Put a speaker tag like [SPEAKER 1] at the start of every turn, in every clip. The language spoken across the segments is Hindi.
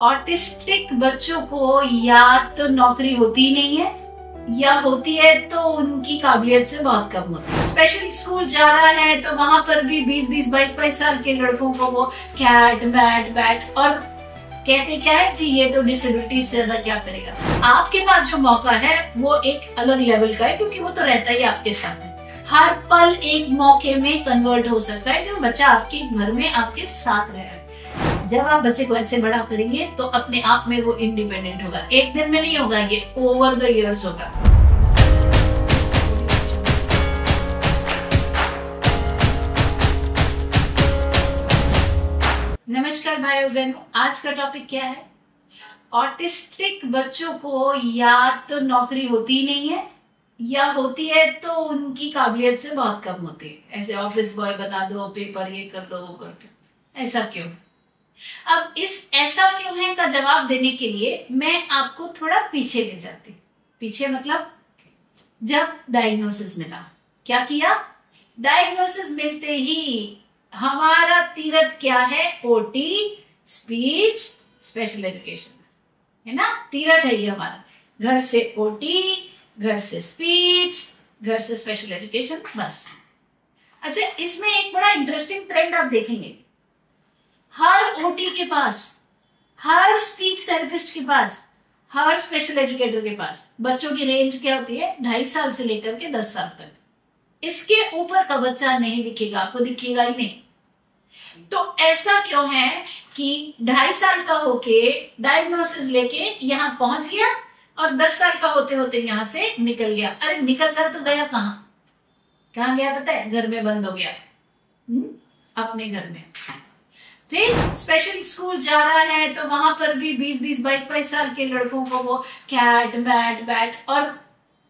[SPEAKER 1] ऑटिस्टिक बच्चों को या तो नौकरी होती नहीं है या होती है तो उनकी काबिलियत से बहुत कम होती है। स्पेशल स्कूल जा रहा है तो वहां पर भी 20-20, 22-22 साल के लड़कों को वो कैट बैट बैट और कहते क्या है जी, ये तो डिसेबिलिटी से ज्यादा क्या करेगा। आपके पास जो मौका है वो एक अलग लेवल का है, क्योंकि वो तो रहता ही आपके साथ है। हर पल एक मौके में कन्वर्ट हो सकता है क्योंकि बच्चा आपके घर में आपके साथ रह रहा है। जब आप बच्चे को ऐसे बड़ा करेंगे तो अपने आप में वो इंडिपेंडेंट होगा। एक दिन में नहीं होगा, ये ओवर द इयर्स होगा। नमस्कार भाइयों बहनों, आज का टॉपिक क्या है? ऑटिस्टिक बच्चों को या तो नौकरी होती नहीं है या होती है तो उनकी काबिलियत से बहुत कम होती है। ऐसे ऑफिस बॉय बना दो, पेपर ये कर दो, वो कर दो। ऐसा क्यों? अब इस ऐसा क्यों है का जवाब देने के लिए मैं आपको थोड़ा पीछे ले जाती। पीछे मतलब जब डायग्नोसिस मिला, क्या किया? डायग्नोसिस मिलते ही हमारा तीरथ क्या है? ओटी, स्पीच, स्पेशल एजुकेशन, है ना? तीरथ है ये हमारा। घर से ओटी, घर से स्पीच, घर से स्पेशल एजुकेशन, बस। अच्छा, इसमें एक बड़ा इंटरेस्टिंग ट्रेंड आप देखेंगे। हर ओटी के पास, हर स्पीच थेरेपिस्ट के पास, हर स्पेशल एजुकेटर के पास बच्चों की रेंज क्या होती है? 2.5 साल से लेकर के 10 साल तक। इसके ऊपर का बच्चा नहीं दिखेगा, आपको दिखेगा ही नहीं। तो ऐसा क्यों है कि 2.5 साल का होके डायग्नोसिस लेके यहाँ पहुंच गया और 10 साल का होते होते यहाँ से निकल गया। अरे निकल कर तो गया कहाँ गया पता है? घर में बंद हो गया। अपने घर में। फिर स्पेशल स्कूल जा रहा है तो वहां पर भी 20-20, 22-22 साल के लड़कों को वो कैट बैट बैट और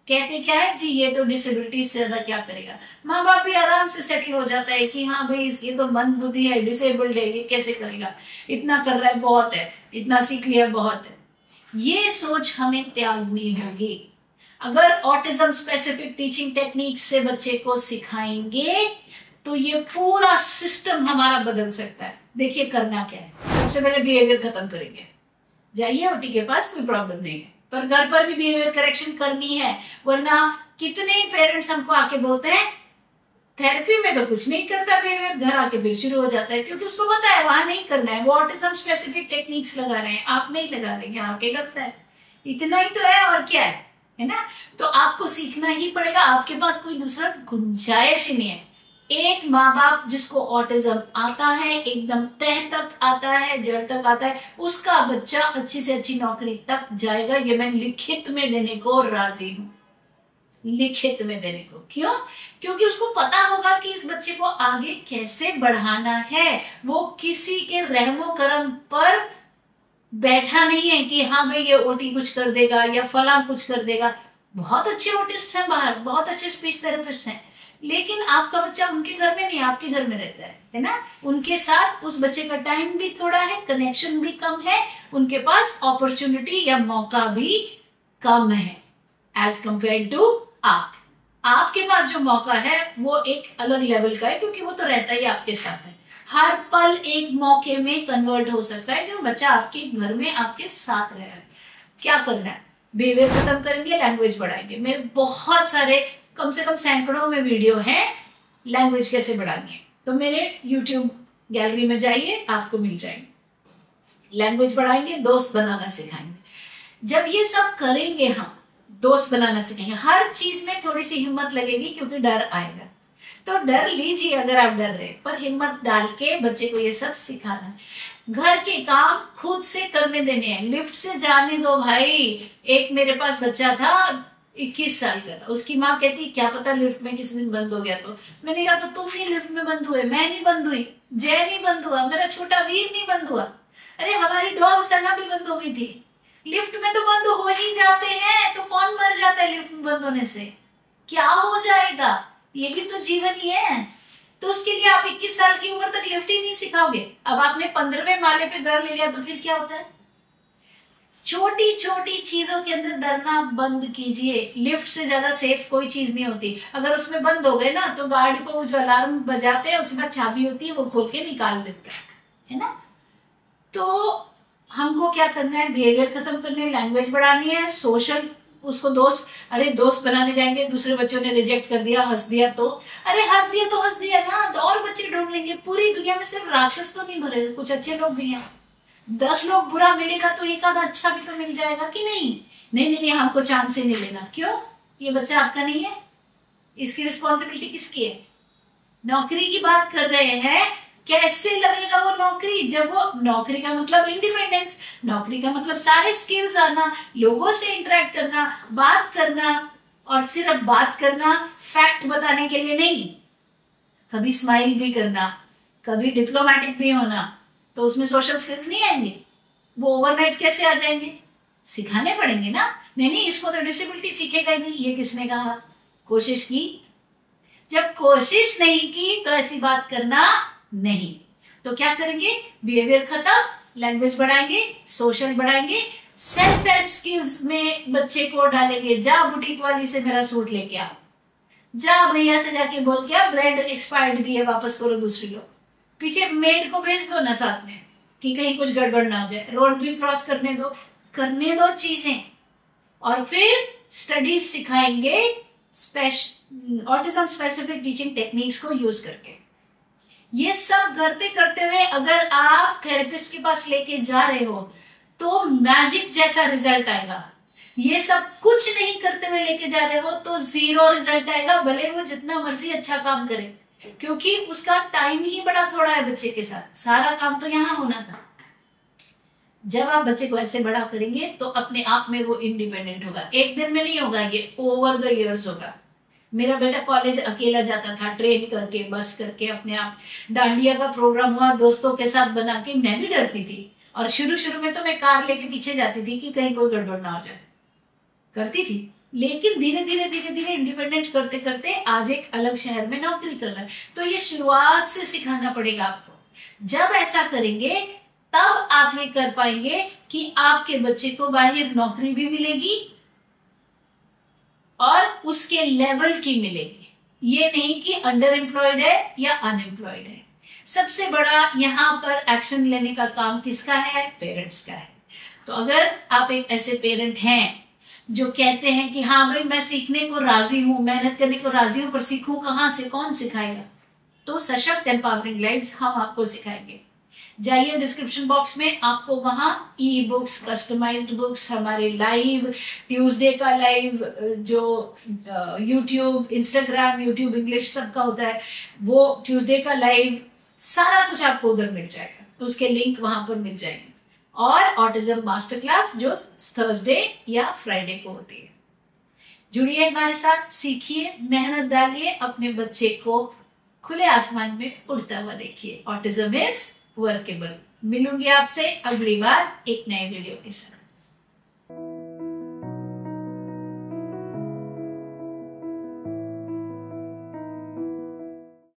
[SPEAKER 1] कहते क्या है जी, ये तो डिसेबिलिटी से ज्यादा क्या करेगा। माँ बाप भी आराम से सेटल हो जाता है कि हाँ भाई, ये तो मंद बुद्धि है, डिसेबल्ड है, ये कैसे करेगा, इतना कर रहा है बहुत है, इतना सीख लिया बहुत है। ये सोच हमें त्यागनी होगी। अगर ऑटिज्म स्पेसिफिक टीचिंग टेक्निक से बच्चे को सिखाएंगे तो ये पूरा सिस्टम हमारा बदल सकता है। देखिए करना क्या है। सबसे पहले बिहेवियर खत्म करेंगे। जाइए ओटी के पास, कोई प्रॉब्लम नहीं है, पर घर पर भी बिहेवियर करेक्शन करनी है। वरना कितने पेरेंट्स हमको आके बोलते हैं थेरेपी में तो कुछ नहीं करता बिहेवियर, घर आके फिर शुरू हो जाता है, क्योंकि उसको पता है वहां नहीं करना है। वो ऑटिज्म स्पेसिफिक टेक्निक्स लगा रहे हैं, आप नहीं लगा रहे हैं, यहाँ आके करता है। इतना ही तो है, और क्या है ना? तो आपको सीखना ही पड़ेगा। आपके पास कोई दूसरा गुंजाइश ही नहीं है। एक माँ बाप जिसको ऑटिज्म आता है, एकदम तह तक आता है, जड़ तक आता है, उसका बच्चा अच्छी से अच्छी नौकरी तक जाएगा। ये मैं लिखित में देने को राजी हूं, लिखित में देने को। क्यों? क्योंकि उसको पता होगा कि इस बच्चे को आगे कैसे बढ़ाना है। वो किसी के रहमो करम पर बैठा नहीं है कि हाँ भाई ये ओटी कुछ कर देगा या फला कुछ कर देगा। बहुत अच्छे ओटिस्ट हैं बाहर, बहुत अच्छे स्पीच थेरेपिस्ट हैं, लेकिन आपका बच्चा उनके घर में नहीं, आपके घर में रहता है ना? उनके साथ उस बच्चे का टाइम भी थोड़ा है, कनेक्शन भी कम है, उनके पास अपॉर्चुनिटी या मौका भी कम है एज कंपेयर टू आप। आपके पास जो मौका है वो एक अलग लेवल का है, क्योंकि वो तो रहता ही आपके साथ है। हर पल एक मौके में कन्वर्ट हो सकता है क्योंकि बच्चा आपके घर में आपके साथ रह रहा है। क्या करना है? बिहेवियर खत्म करेंगे, लैंग्वेज बढ़ाएंगे। मेरे बहुत सारे, कम से कम सैकड़ों में वीडियो है लैंग्वेज कैसे बढ़ानी है, तो मेरे YouTube गैलरी में जाइए, आपको मिल जाएंगे। लैंग्वेज बढ़ाएंगे, दोस्त बनाना सिखाएंगे। जब ये सब करेंगे, हम दोस्त बनाना सीखेंगे, हर चीज में थोड़ी सी हिम्मत लगेगी क्योंकि डर आएगा। तो डर लीजिए अगर आप डर रहे, पर हिम्मत डाल के बच्चे को ये सब सिखाना है। घर के काम खुद से करने देने हैं। लिफ्ट से जाने दो भाई। एक मेरे पास बच्चा था 21 साल का था, उसकी माँ कहती क्या पता लिफ्ट में किसी दिन बंद हो गया तो। मैंने कहा तो तुम नहीं लिफ्ट में बंद हुए, मैं नहीं बंद हुई, जय नहीं बंद हुआ, मेरा छोटा वीर नहीं बंद हुआ। अरे हमारी डॉग सना भी बंद हो गई थी। लिफ्ट में तो बंद हो ही जाते हैं, तो कौन मर जाता है लिफ्ट में बंद होने से? क्या हो जाएगा? ये भी तो जीवन ही है। तो उसके लिए आप 21 साल की उम्र तक लिफ्ट ही नहीं सिखाओगे। अब आपने 15वें माले पे घर ले लिया तो फिर क्या होता है? छोटी छोटी चीजों के अंदर डरना बंद कीजिए। लिफ्ट से ज्यादा सेफ कोई चीज नहीं होती। अगर उसमें बंद हो गए ना तो गार्ड को जो अलार्म बजाते हैं उसके बाद चाबी होती है, वो खोल के निकाल देता है ना? तो हमको क्या करना है, बिहेवियर खत्म करने, लैंग्वेज बढ़ानी है, सोशल, उसको दोस्त, अरे दोस्त बनाने जाएंगे, दूसरे बच्चों ने रिजेक्ट कर दिया, हंस दिया तो, अरे हंस दिया तो हंस दिया ना, तो और बच्चे ढूंढ लेंगे। पूरी दुनिया में सिर्फ राक्षस तो नहीं भरे, कुछ अच्छे लोग भी हैं। 10 लोग बुरा मिलेगा तो एक आधा अच्छा भी तो मिल जाएगा कि नहीं? नहीं नहीं नहीं, हमको चांस ही नहीं लेना। क्यों? ये बच्चा आपका नहीं है, इसकी रिस्पॉन्सिबिलिटी किसकी है? नौकरी की बात कर रहे हैं, कैसे लगेगा वो नौकरी? जब वो, नौकरी का मतलब इंडिपेंडेंस, नौकरी का मतलब सारे स्किल्स आना, लोगों से इंटरेक्ट करना, बात करना, और सिर्फ बात करना फैक्ट बताने के लिए नहीं, कभी स्माइल भी करना, कभी डिप्लोमेटिक भी होना। तो उसमें सोशल स्किल्स नहीं आएंगे? वो ओवरनाइट कैसे आ जाएंगे? सिखाने पड़ेंगे ना। नहीं नहीं, इसको तो डिसेबिलिटी सीखेगा ही नहीं, ये किसने कहा? कोशिश की? जब कोशिश नहीं की तो ऐसी बात करना नहीं। तो क्या करेंगे? बिहेवियर खत्म, लैंग्वेज बढ़ाएंगे, सोशल बढ़ाएंगे, सेल्फ हेल्प स्किल्स में बच्चे को डालेंगे। जा बुटीक वाली से मेरा सूट लेके आ, जा भैया से जाके बोल के आ ब्रेड एक्सपायर्ड दिए वापस करो दूसरी लो, पीछे मेड को भेज दो ना साथ में कि कहीं कुछ गड़बड़ ना हो जाए, रोड भी क्रॉस करने दो चीजें। और फिर स्टडीज सिखाएंगे ऑटिज्म स्पेसिफिक टीचिंग टेक्निक्स को यूज करके। ये सब घर पे करते हुए अगर आप थेरेपिस्ट के पास लेके जा रहे हो तो मैजिक जैसा रिजल्ट आएगा। ये सब कुछ नहीं करते हुए लेके जा रहे हो तो 0 रिजल्ट आएगा, भले वो जितना मर्जी अच्छा काम करे, क्योंकि उसका टाइम ही बड़ा थोड़ा है बच्चे के साथ, सारा काम तो यहाँ होना था। जब आप बच्चे को ऐसे बड़ा करेंगे तो अपने आप में वो इंडिपेंडेंट होगा। एक दिन में नहीं होगा, ये ओवर द इयर्स होगा। मेरा बेटा कॉलेज अकेला जाता था, ट्रेन करके, बस करके, अपने आप। डांडिया का प्रोग्राम हुआ दोस्तों के साथ बना के, मैं भी डरती थी, और शुरू में तो मैं कार लेके पीछे जाती थी कि कहीं कोई गड़बड़ ना हो जाए, करती थी। लेकिन धीरे धीरे इंडिपेंडेंट करते करते आज एक अलग शहर में नौकरी कर रहा है। तो ये शुरुआत से सिखाना पड़ेगा आपको। जब ऐसा करेंगे तब आप ये कर पाएंगे कि आपके बच्चे को बाहर नौकरी भी मिलेगी और उसके लेवल की मिलेगी। ये नहीं कि अंडर एम्प्लॉयड है या अनएम्प्लॉयड है। सबसे बड़ा यहाँ पर एक्शन लेने का काम किसका है? पेरेंट्स का है। तो अगर आप एक ऐसे पेरेंट हैं जो कहते हैं कि हाँ भाई मैं सीखने को राजी हूं, मेहनत करने को राजी हूं, पर सीखूं कहाँ से, कौन सिखाएगा? तो सशक्त एम्पावरिंग लाइव्स हम आपको सिखाएंगे। जाइए डिस्क्रिप्शन बॉक्स में, आपको वहां ई बुक्स, कस्टमाइज्ड बुक्स, हमारे लाइव, ट्यूसडे का लाइव जो यूट्यूब, इंस्टाग्राम, यूट्यूब इंग्लिश सबका होता है, वो ट्यूसडे का लाइव, सारा कुछ आपको उधर मिल जाएगा। तो उसके लिंक वहां पर मिल जाएंगे। और ऑटिज्म मास्टर क्लास जो थर्सडे या फ्राइडे को होती है। जुड़िए हमारे साथ, सीखिए, मेहनत डालिए, अपने बच्चे को खुले आसमान में उड़ता हुआ देखिए। Autism is workable. मिलूंगी आपसे अगली बार एक नए वीडियो के साथ।